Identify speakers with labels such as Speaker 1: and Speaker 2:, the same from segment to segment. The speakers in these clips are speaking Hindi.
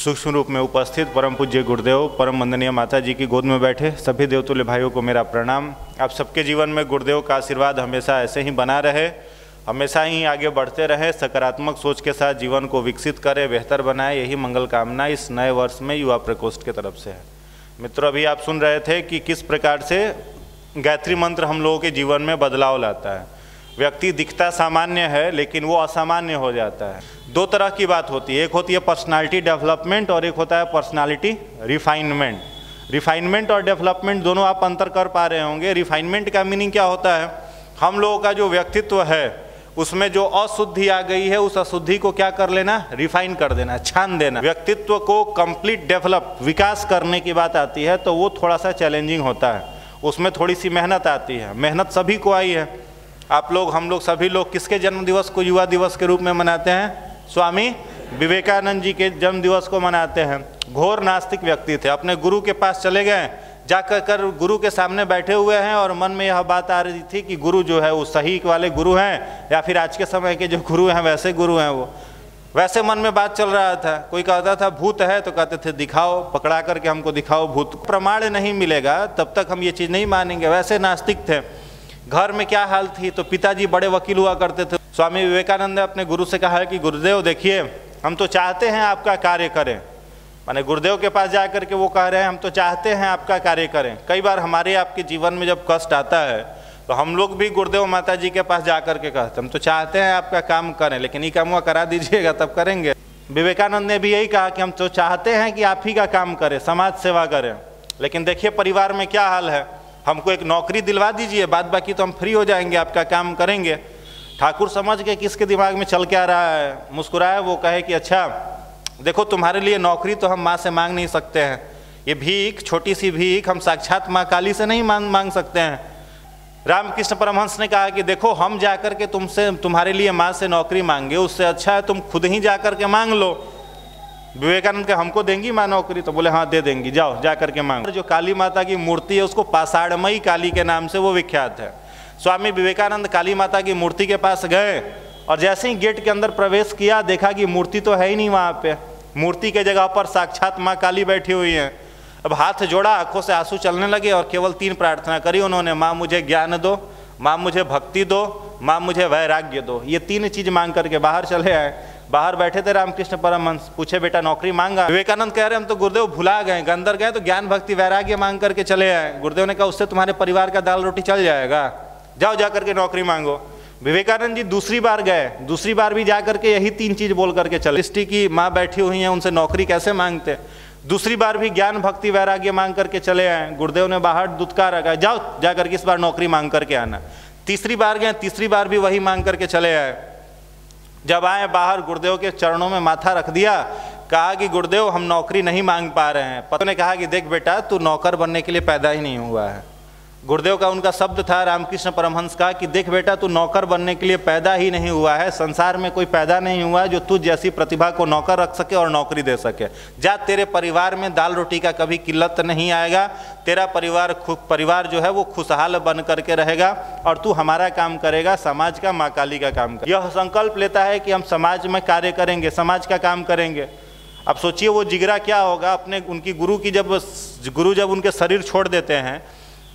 Speaker 1: सूक्ष्म रूप में उपस्थित परम पूज्य गुरुदेव, परम वंदनीय माता जी की गोद में बैठे सभी देवतुल्य भाइयों को मेरा प्रणाम। आप सबके जीवन में गुरुदेव का आशीर्वाद हमेशा ऐसे ही बना रहे, हमेशा ही आगे बढ़ते रहे, सकारात्मक सोच के साथ जीवन को विकसित करें, बेहतर बनाए, यही मंगल कामना इस नए वर्ष में युवा प्रकोष्ठ की तरफ से है। मित्रों, अभी आप सुन रहे थे कि किस प्रकार से गायत्री मंत्र हम लोगों के जीवन में बदलाव लाता है। व्यक्ति दिखता सामान्य है लेकिन वो असामान्य हो जाता है। दो तरह की बात होती है, एक होती है पर्सनालिटी डेवलपमेंट और एक होता है पर्सनालिटी रिफाइनमेंट। रिफाइनमेंट और डेवलपमेंट दोनों आप अंतर कर पा रहे होंगे। रिफाइनमेंट का मीनिंग क्या होता है? हम लोगों का जो व्यक्तित्व है उसमें जो अशुद्धि आ गई है उस अशुद्धि को क्या कर लेना, रिफाइन कर देना, छान देना। व्यक्तित्व को कंप्लीट डेवलप, विकास करने की बात आती है तो वो थोड़ा सा चैलेंजिंग होता है, उसमें थोड़ी सी मेहनत आती है। मेहनत सभी को आई है। आप लोग, हम लोग, सभी लोग किसके जन्म दिवस को युवा दिवस के रूप में मनाते हैं? स्वामी विवेकानंद जी के जन्म दिवस को मनाते हैं। घोर नास्तिक व्यक्ति थे, अपने गुरु के पास चले गए, जाकर गुरु के सामने बैठे हुए हैं और मन में यह बात आ रही थी कि गुरु जो है वो सही वाले गुरु हैं या फिर आज के समय के जो गुरु हैं वैसे गुरु हैं। वो वैसे मन में बात चल रहा था। कोई कहता था भूत है तो कहते थे दिखाओ, पकड़ा करके हमको दिखाओ भूत। प्रमाण नहीं मिलेगा तब तक हम ये चीज़ नहीं मानेंगे। वैसे नास्तिक थे। घर में क्या हाल थी तो पिताजी बड़े वकील हुआ करते थे। स्वामी विवेकानंद ने अपने गुरु से कहा कि गुरुदेव देखिए, हम तो चाहते हैं आपका कार्य करें। माने गुरुदेव के पास जा कर के वो कह रहे हैं हम तो चाहते हैं आपका कार्य करें। कई बार हमारे आपके जीवन में जब कष्ट आता है तो हम लोग भी गुरुदेव माता जी के पास जा कर के कहते हम तो चाहते हैं आपका काम करें, लेकिन ये काम करा दीजिएगा तब करेंगे। विवेकानंद ने भी यही कहा कि हम तो चाहते हैं कि आप ही का काम करें, समाज सेवा करें, लेकिन देखिए परिवार में क्या हाल है, हमको एक नौकरी दिलवा दीजिए, बाद बाकी तो हम फ्री हो जाएंगे, आपका काम करेंगे। ठाकुर समझ के किसके दिमाग में चल के आ रहा है, मुस्कुराए। वो कहे कि अच्छा देखो, तुम्हारे लिए नौकरी तो हम माँ से मांग नहीं सकते हैं, ये भीख, छोटी सी भीख हम साक्षात माँ काली से नहीं मांग सकते हैं। रामकृष्ण परमहंस ने कहा कि देखो, हम जाकर के तुमसे, तुम्हारे लिए माँ से नौकरी मांगे, उससे अच्छा है तुम खुद ही जाकर के मांग लो। विवेकानंद के हमको देंगी माँ नौकरी? तो बोले हाँ दे देंगी, जाओ जा करके मांगो। जो काली माता की मूर्ति है उसको पाषाणमयी काली के नाम से वो विख्यात है। स्वामी विवेकानंद काली माता की मूर्ति के पास गए और जैसे ही गेट के अंदर प्रवेश किया देखा कि मूर्ति तो है ही नहीं वहाँ पे। मूर्ति के जगह पर साक्षात माँ काली बैठी हुई हैं। अब हाथ जोड़ा, आंखों से आंसू चलने लगे और केवल 3 प्रार्थना करी उन्होंने, माँ मुझे ज्ञान दो, माँ मुझे भक्ति दो, माँ मुझे वैराग्य दो। ये 3 चीज़ मांग करके बाहर चले आए। बाहर बैठे थे रामकृष्ण परमहंस, पूछे बेटा नौकरी मांगा? विवेकानंद कह रहे हम तो गुरुदेव भुला गए, अंदर गए तो ज्ञान भक्ति वैराग्य मांग करके चले आए। गुरुदेव ने कहा उससे तुम्हारे परिवार का दाल रोटी चल जाएगा, जाओ जा करके नौकरी मांगो। विवेकानंद जी दूसरी बार गए, दूसरी बार भी जा करके यही 3 चीज बोल करके चले। सृष्टि की माँ बैठी हुई है, उनसे नौकरी कैसे मांगते? दूसरी बार भी ज्ञान भक्ति वैराग्य मांग करके चले आए। गुरुदेव ने बाहर दुत्कार रखा, जाओ जा करके इस बार नौकरी मांग करके आना। तीसरी बार गए, तीसरी बार भी वही मांग करके चले आए। जब आए बाहर गुरुदेव के चरणों में माथा रख दिया, कहा कि गुरुदेव हम नौकरी नहीं मांग पा रहे हैं। पत्नी ने कहा कि देख बेटा, तू नौकर बनने के लिए पैदा ही नहीं हुआ है। गुरुदेव का उनका शब्द था रामकृष्ण परमहंस का कि देख बेटा, तू नौकर बनने के लिए पैदा ही नहीं हुआ है। संसार में कोई पैदा नहीं हुआ है जो तुझ जैसी प्रतिभा को नौकर रख सके और नौकरी दे सके। जा, तेरे परिवार में दाल रोटी का कभी किल्लत नहीं आएगा, तेरा परिवार जो है वो खुशहाल बन करके रहेगा और तू हमारा काम करेगा, समाज का, माँ काली का काम कर। यह संकल्प लेता है कि हम समाज में कार्य करेंगे, समाज का काम करेंगे। अब सोचिए वो जिगरा क्या होगा अपने, उनकी गुरु जब उनके शरीर छोड़ देते हैं,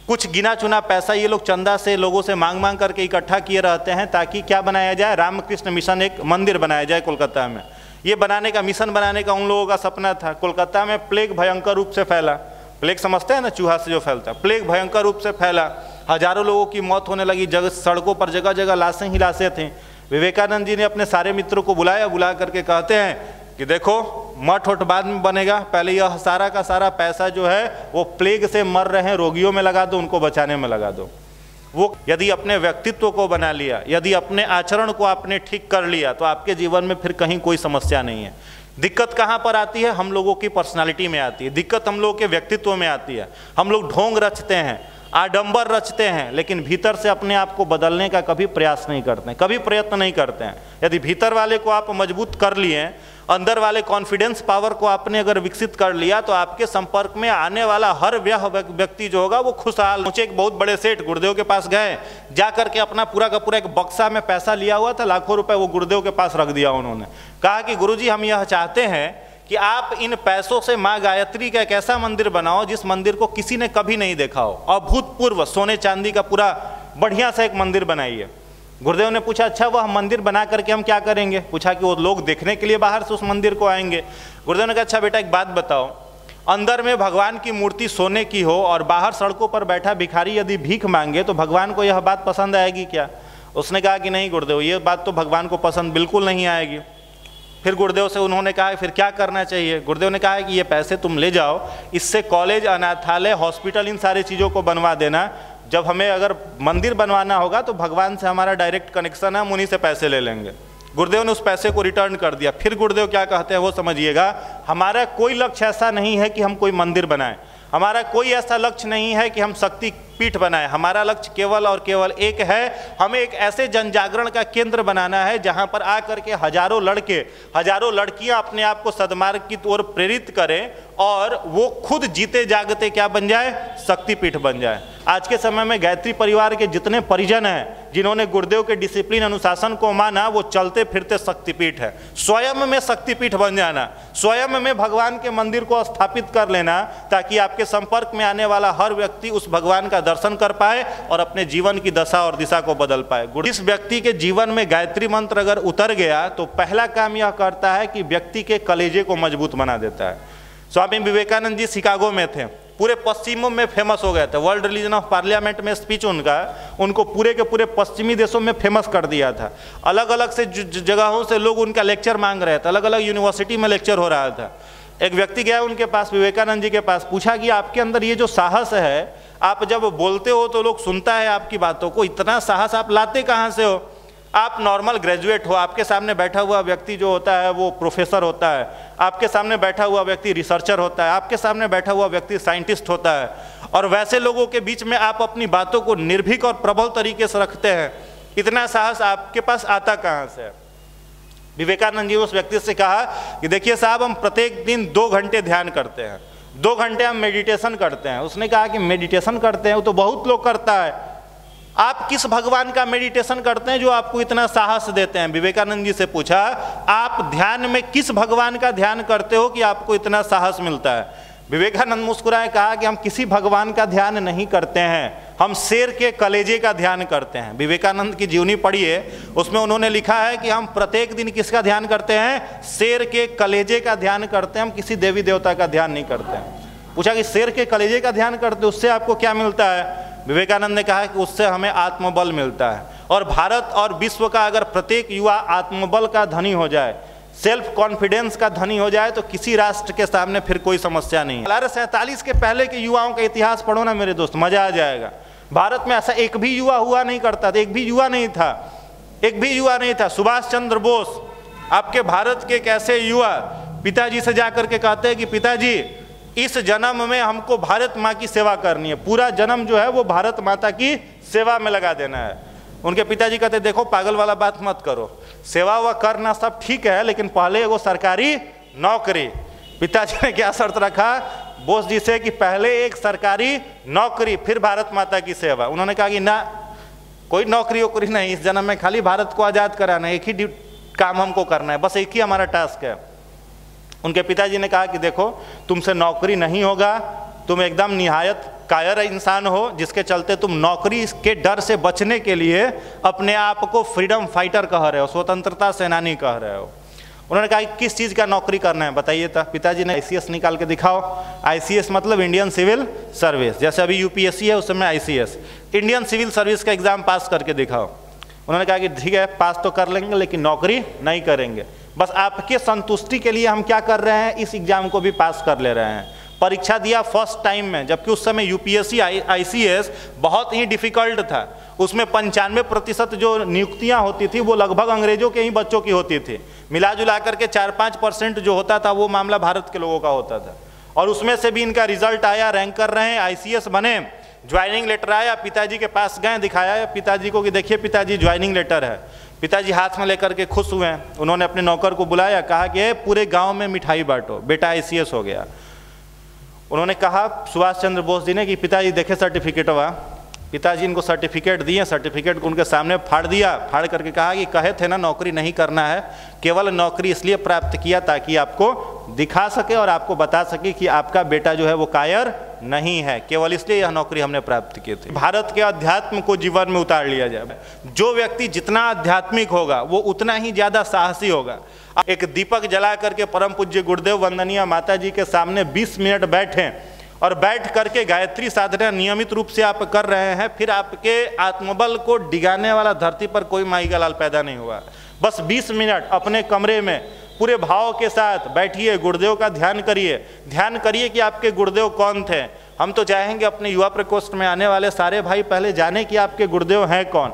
Speaker 1: कुछ गिना चुना पैसा ये लोग चंदा से, लोगों से मांग करके इकट्ठा किए रहते हैं ताकि क्या बनाया जाए, रामकृष्ण मिशन, एक मंदिर बनाया जाए कोलकाता में। ये बनाने का, मिशन बनाने का उन लोगों का सपना था। कोलकाता में प्लेग भयंकर रूप से फैला। प्लेग समझते हैं ना, चूहा से जो फैलता है। प्लेग भयंकर रूप से फैला, हजारों लोगों की मौत होने लगी, सड़कों पर जगह जगह लाशें ही लाशें थीं। विवेकानंद जी ने अपने सारे मित्रों को बुलाया, बुला करके कहते हैं कि देखो, मठ वठ बाद में बनेगा, पहले यह सारा का सारा पैसा जो है वो प्लेग से मर रहे हैं रोगियों में लगा दो, उनको बचाने में लगा दो। वो यदि अपने व्यक्तित्व को बना लिया, यदि अपने आचरण को आपने ठीक कर लिया तो आपके जीवन में फिर कहीं कोई समस्या नहीं है। दिक्कत कहाँ पर आती है? हम लोगों की पर्सनालिटी में आती है, दिक्कत हम लोगों के व्यक्तित्व में आती है। हम लोग ढोंग रचते हैं, आडंबर रचते हैं, लेकिन भीतर से अपने आप को बदलने का कभी प्रयास नहीं करते हैं, कभी प्रयत्न नहीं करते हैं। यदि भीतर वाले को आप मजबूत कर लिए, अंदर वाले कॉन्फिडेंस पावर को आपने अगर विकसित कर लिया, तो आपके संपर्क में आने वाला हर व्यक्ति जो होगा वो खुशहाल। मुझे एक बहुत बड़े सेठ गुरुदेव के पास गए, जा करके अपना पूरा का पूरा एक बक्सा में पैसा लिया हुआ था, लाखों रुपए, वो गुरुदेव के पास रख दिया। उन्होंने कहा कि गुरुजी हम यह चाहते हैं कि कि आप इन पैसों से माँ गायत्री का एक ऐसा मंदिर बनाओ जिस मंदिर को किसी ने कभी नहीं देखा हो, अभूतपूर्व सोने चांदी का पूरा बढ़िया सा एक मंदिर बनाइए। गुरुदेव ने पूछा अच्छा वह मंदिर बना करके हम क्या करेंगे? पूछा कि वो लोग देखने के लिए बाहर से उस मंदिर को आएंगे। गुरुदेव ने कहा अच्छा बेटा एक बात बताओ, अंदर में भगवान की मूर्ति सोने की हो और बाहर सड़कों पर बैठा भिखारी यदि भीख मांगे तो भगवान को यह बात पसंद आएगी क्या? उसने कहा कि नहीं गुरुदेव, ये बात तो भगवान को पसंद बिल्कुल नहीं आएगी। फिर गुरुदेव से उन्होंने कहा फिर क्या करना चाहिए? गुरुदेव ने कहा कि ये पैसे तुम ले जाओ, इससे कॉलेज, अनाथालय, हॉस्पिटल, इन सारी चीज़ों को बनवा देना। जब हमें अगर मंदिर बनवाना होगा तो भगवान से हमारा डायरेक्ट कनेक्शन है, हम उन्हीं से पैसे ले लेंगे। गुरुदेव ने उस पैसे को रिटर्न कर दिया। फिर गुरुदेव क्या कहते हैं वो समझिएगा, हमारा कोई लक्ष्य ऐसा नहीं है कि हम कोई मंदिर बनाएं, हमारा कोई ऐसा लक्ष्य नहीं है कि हम शक्ति पीठ बनाएं। हमारा लक्ष्य केवल और केवल एक है, हमें एक ऐसे जन जागरण का केंद्र बनाना है जहां पर आकर के हजारों लड़के, हजारों लड़कियां अपने आप को सद्मार्ग की ओर प्रेरित करें और वो खुद जीते जागते क्या बन जाए? शक्तिपीठ बन जाए। आज के समय में गायत्री परिवार के जितने परिजन हैं जिन्होंने गुरुदेव के डिसिप्लिन, अनुशासन को माना, वो चलते फिरते शक्तिपीठ है। स्वयं में शक्तिपीठ बन जाना, स्वयं में भगवान के मंदिर को स्थापित कर लेना, ताकि आपके संपर्क में आने वाला हर व्यक्ति उस भगवान का दर्शन कर पाए और अपने जीवन की दशा और दिशा को बदल पाए। इस व्यक्ति के जीवन में गायत्री मंत्र अगर उतर गया तो पहला काम यह करता है कि व्यक्ति के कलेजे को मजबूत बना देता है। स्वामी विवेकानंद जी शिकागो में थे, पूरे पश्चिमों में फेमस हो गए थे। वर्ल्ड रिलीजन ऑफ पार्लियामेंट में स्पीच उनको पूरे के पूरे पश्चिमी देशों में फेमस कर दिया था। अलग अलग से जगहों से लोग उनका लेक्चर मांग रहे थे, अलग अलग यूनिवर्सिटी में लेक्चर हो रहा था। एक व्यक्ति गया उनके पास, विवेकानंद जी के पास, पूछा कि आपके अंदर ये जो साहस है, आप जब बोलते हो तो लोग सुनता है आपकी बातों को, इतना साहस आप लाते कहाँ से हो? आप नॉर्मल ग्रेजुएट हो, आपके सामने बैठा हुआ व्यक्ति जो होता है वो प्रोफेसर होता है, आपके सामने बैठा हुआ व्यक्ति रिसर्चर होता है, आपके सामने बैठा हुआ व्यक्ति साइंटिस्ट होता है, और वैसे लोगों के बीच में आप अपनी बातों को निर्भीक और प्रबल तरीके से रखते हैं। इतना साहस आपके पास आता कहाँ से? विवेकानंद जी उस व्यक्ति से कहा कि देखिए साहब, हम प्रत्येक दिन 2 घंटे ध्यान करते हैं, 2 घंटे हम मेडिटेशन करते हैं। उसने कहा कि मेडिटेशन करते हैं वो तो बहुत लोग करता है, आप किस भगवान का मेडिटेशन करते हैं जो आपको इतना साहस देते हैं? विवेकानंद जी से पूछा, आप ध्यान में किस भगवान का ध्यान करते हो कि आपको इतना साहस मिलता है? विवेकानंद मुस्कुराए, कहा कि हम किसी भगवान का ध्यान नहीं करते हैं, हम शेर के कलेजे का ध्यान करते हैं। विवेकानंद की जीवनी पढ़िए, उसमें उन्होंने लिखा है कि हम प्रत्येक दिन किसका ध्यान करते हैं? शेर के कलेजे का ध्यान करते हैं, हम किसी देवी देवता का ध्यान नहीं करते हैं। पूछा कि शेर के कलेजे का ध्यान करते उससे आपको क्या मिलता है? विवेकानंद ने कहा कि उससे हमें आत्मबल मिलता है। और भारत और विश्व का अगर प्रत्येक युवा आत्मबल का धनी हो जाए, सेल्फ कॉन्फिडेंस का धनी हो जाए, तो किसी राष्ट्र के सामने फिर कोई समस्या नहीं है। 1847 के पहले के युवाओं का इतिहास पढ़ो ना मेरे दोस्त, मजा आ जाएगा। भारत में ऐसा एक भी युवा हुआ नहीं करता था, एक भी युवा नहीं था, एक भी युवा नहीं था। सुभाष चंद्र बोस आपके भारत के एक ऐसे युवा पिताजी से जाकर के कहते हैं कि पिताजी इस जन्म में हमको भारत माँ की सेवा करनी है, पूरा जन्म जो है वो भारत माता की सेवा में लगा देना है। उनके पिताजी कहते देखो पागल वाला बात मत करो, सेवा व करना सब ठीक है लेकिन पहले वो सरकारी नौकरी। पिताजी ने क्या शर्त रखा बोस जी से कि पहले एक सरकारी नौकरी फिर भारत माता की सेवा। उन्होंने कहा कि ना, कोई नौकरी वोकरी नहीं, इस जन्म में खाली भारत को आज़ाद कराना है, एक ही काम हमको करना है, बस एक ही हमारा टास्क है। उनके पिताजी ने कहा कि देखो तुमसे नौकरी नहीं होगा, तुम एकदम निहायत कायर इंसान हो, जिसके चलते तुम नौकरी के डर से बचने के लिए अपने आप को फ्रीडम फाइटर कह रहे हो, स्वतंत्रता सेनानी कह रहे हो। उन्होंने कहा कि किस चीज़ का नौकरी करना है बताइए। था पिताजी ने ICS निकाल के दिखाओ। ICS मतलब इंडियन सिविल सर्विस, जैसे अभी UPSC है उस समय ICS, इंडियन सिविल सर्विस का एग्जाम पास करके दिखाओ। उन्होंने कहा कि ठीक है पास तो कर लेंगे लेकिन नौकरी नहीं करेंगे, बस आपके संतुष्टि के लिए हम क्या कर रहे हैं, इस एग्जाम को भी पास कर ले रहे हैं। परीक्षा दिया फर्स्ट टाइम में, जबकि उस समय UPSC ICS बहुत ही डिफिकल्ट था। उसमें 95% जो नियुक्तियां होती थी वो लगभग अंग्रेजों के ही बच्चों की होती थी, मिला जुला करके 4-5% जो होता था वो मामला भारत के लोगों का होता था। और उसमें से भी इनका रिजल्ट आया, रैंक कर रहे हैं, ICS बने, ज्वाइनिंग लेटर आया, पिताजी के पास गए, दिखाया पिताजी को कि देखिए पिताजी ज्वाइनिंग लेटर है। पिताजी हाथ में लेकर के खुश हुए। उन्होंने अपने नौकर को बुलाया, कहा कि पूरे गांव में मिठाई बांटो, बेटा ICS हो गया। उन्होंने कहा सुभाष चंद्र बोस जी ने कि पिताजी देखे सर्टिफिकेट हुआ। पिताजी इनको सर्टिफिकेट दिए, सर्टिफिकेट को उनके सामने फाड़ दिया, फाड़ करके कहा कि कहे थे ना नौकरी नहीं करना है, केवल नौकरी इसलिए प्राप्त किया ताकि आपको दिखा सके और आपको बता सके कि आपका बेटा जो है वो कायर नहीं है। केवल इसलिए यह नौकरी हमने प्राप्त की थी। भारत के अध्यात्म को जीवन में उतार लिया जाए। जो व्यक्ति जितना आध्यात्मिक होगा वो उतना ही ज़्यादा साहसी होगा। एक दीपक जला करके परम पूज्य गुरुदेव वंदनीय माता जी के सामने 20 मिनट बैठें और बैठ करके गायत्री साधना नियमित रूप से आप कर रहे हैं, फिर आपके आत्मबल को डिगाने वाला धरती पर कोई माई का लाल पैदा नहीं हुआ। बस 20 मिनट अपने कमरे में पूरे भाव के साथ बैठिए, गुरुदेव का ध्यान करिए कि आपके गुरुदेव कौन थे। हम तो चाहेंगे अपने युवा प्रकोष्ठ में आने वाले सारे भाई पहले जाने कि आपके गुरुदेव हैं कौन,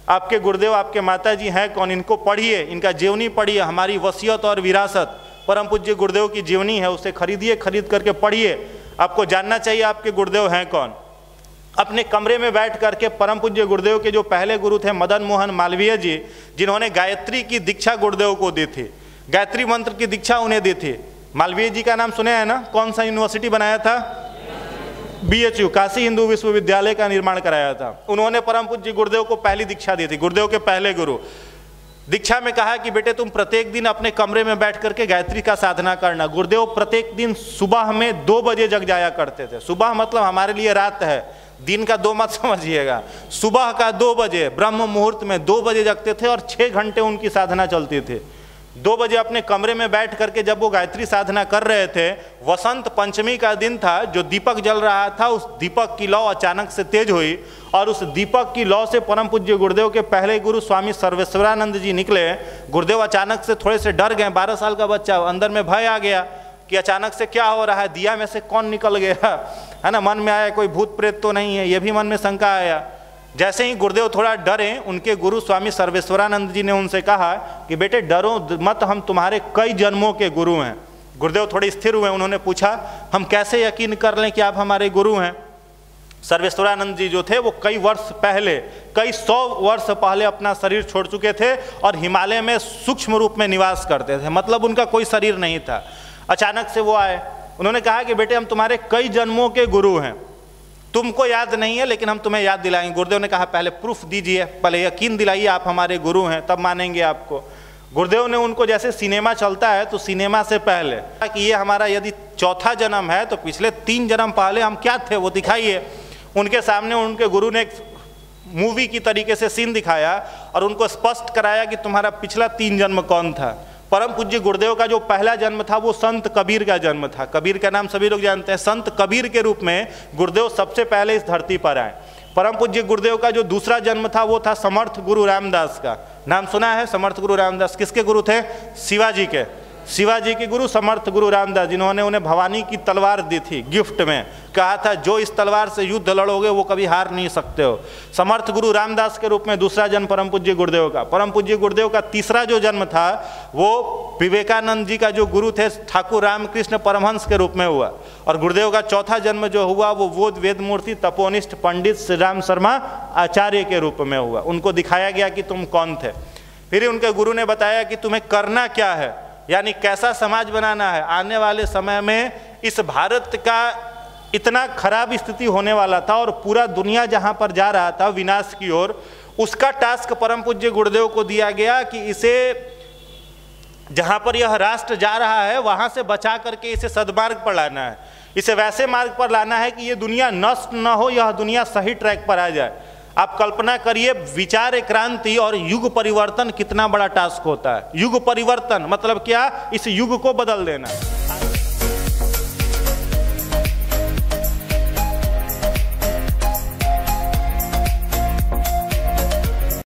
Speaker 1: आपके गुरुदेव आपके माता जी हैं कौन। इनको पढ़िए, इनका जीवनी पढ़िए। हमारी वसीयत और विरासत परम पूज्य गुरुदेव की जीवनी है, उसे खरीदिए, खरीद करके पढ़िए। आपको जानना चाहिए आपके गुरुदेव हैं कौन। अपने कमरे में बैठ करके परम पूज्य गुरुदेव के जो पहले गुरु थे मदन मोहन मालवीय जी, जिन्होंने गायत्री की दीक्षा गुरुदेव को दी थी, गायत्री मंत्र की दीक्षा उन्हें दी थी। मालवीय जी का नाम सुने हैं ना? कौन सा यूनिवर्सिटी बनाया था? BHU, काशी हिंदू विश्वविद्यालय का निर्माण कराया था। उन्होंने परम पूज्य गुरुदेव को पहली दीक्षा दी थी, गुरुदेव के पहले गुरु। दीक्षा में कहा कि बेटे तुम प्रत्येक दिन अपने कमरे में बैठ करके गायत्री का साधना करना। गुरुदेव प्रत्येक दिन सुबह में 2 बजे जग जाया करते थे। सुबह मतलब हमारे लिए रात है, दिन का 2 मत समझिएगा। सुबह का 2 बजे ब्रह्म मुहूर्त में 2 बजे जगते थे और 6 घंटे उनकी साधना चलती थी। 2 बजे अपने कमरे में बैठ करके जब वो गायत्री साधना कर रहे थे, वसंत पंचमी का दिन था, जो दीपक जल रहा था उस दीपक की लौ अचानक से तेज हुई और उस दीपक की लौ से परम पूज्य गुरुदेव के पहले गुरु स्वामी सर्वेश्वरानंद जी निकले। गुरुदेव अचानक से थोड़े से डर गए। 12 साल का बच्चा, अंदर में भय आ गया कि अचानक से क्या हो रहा है, दिया में से कौन निकल गया है ना। मन में आया कोई भूत प्रेत तो नहीं है, ये भी मन में शंका आया। जैसे ही गुरुदेव थोड़ा डरे, उनके गुरु स्वामी सर्वेश्वरानंद जी ने उनसे कहा कि बेटे डरो मत, हम तुम्हारे कई जन्मों के गुरु हैं। गुरुदेव थोड़े स्थिर हुए। उन्होंने पूछा हम कैसे यकीन कर लें कि आप हमारे गुरु हैं? सर्वेश्वरानंद जी जो थे वो कई 100 वर्ष पहले अपना शरीर छोड़ चुके थे और हिमालय में सूक्ष्म रूप में निवास करते थे, मतलब उनका कोई शरीर नहीं था। अचानक से वो आए, उन्होंने कहा कि बेटे हम तुम्हारे कई जन्मों के गुरु हैं, तुमको याद नहीं है लेकिन हम तुम्हें याद दिलाएंगे। गुरुदेव ने कहा पहले प्रूफ दीजिए, पहले यकीन दिलाइए आप हमारे गुरु हैं, तब मानेंगे आपको। गुरुदेव ने उनको, जैसे सिनेमा चलता है तो सिनेमा से पहले कि ये हमारा यदि 4था जन्म है तो पिछले 3 जन्म पहले हम क्या थे वो दिखाइए। उनके सामने उनके गुरु ने एक मूवी की तरीके से सीन दिखाया और उनको स्पष्ट कराया कि तुम्हारा पिछला 3 जन्म कौन था। परम पूज्य गुरुदेव का जो पहला जन्म था वो संत कबीर का जन्म था। कबीर का नाम सभी लोग जानते हैं। संत कबीर के रूप में गुरुदेव सबसे पहले इस धरती पर आए। परम पूज्य गुरुदेव का जो दूसरा जन्म था वो था समर्थ गुरु रामदास का। नाम सुना है? समर्थ गुरु रामदास किसके गुरु थे? शिवाजी के। शिवाजी के गुरु समर्थ गुरु रामदास, जिन्होंने उन्हें भवानी की तलवार दी थी गिफ्ट में। कहा था जो इस तलवार से युद्ध लड़ोगे वो कभी हार नहीं सकते हो। समर्थ गुरु रामदास के रूप में दूसरा जन्म परम पूज्य गुरुदेव का। परम पूज्य गुरुदेव का तीसरा जो जन्म था वो विवेकानंद जी का जो गुरु थे ठाकुर रामकृष्ण परमहंस के रूप में हुआ। और गुरुदेव का चौथा जन्म जो हुआ वो वेद मूर्ति तपोनिष्ठ पंडित श्री राम शर्मा आचार्य के रूप में हुआ। उनको दिखाया गया कि तुम कौन थे। फिर उनके गुरु ने बताया कि तुम्हें करना क्या है, यानी कैसा समाज बनाना है। आने वाले समय में इस भारत का इतना खराब स्थिति होने वाला था और पूरा दुनिया जहां पर जा रहा था विनाश की ओर, उसका टास्क परम पूज्य गुरुदेव को दिया गया कि इसे, जहां पर यह राष्ट्र जा रहा है वहां से बचा करके इसे सद्मार्ग पर लाना है। इसे वैसे मार्ग पर लाना है कि ये दुनिया नष्ट न हो, यह दुनिया सही ट्रैक पर आ जाए। आप कल्पना करिए विचार क्रांति और युग परिवर्तन कितना बड़ा टास्क होता है। युग परिवर्तन मतलब क्या? इस युग को बदल देना।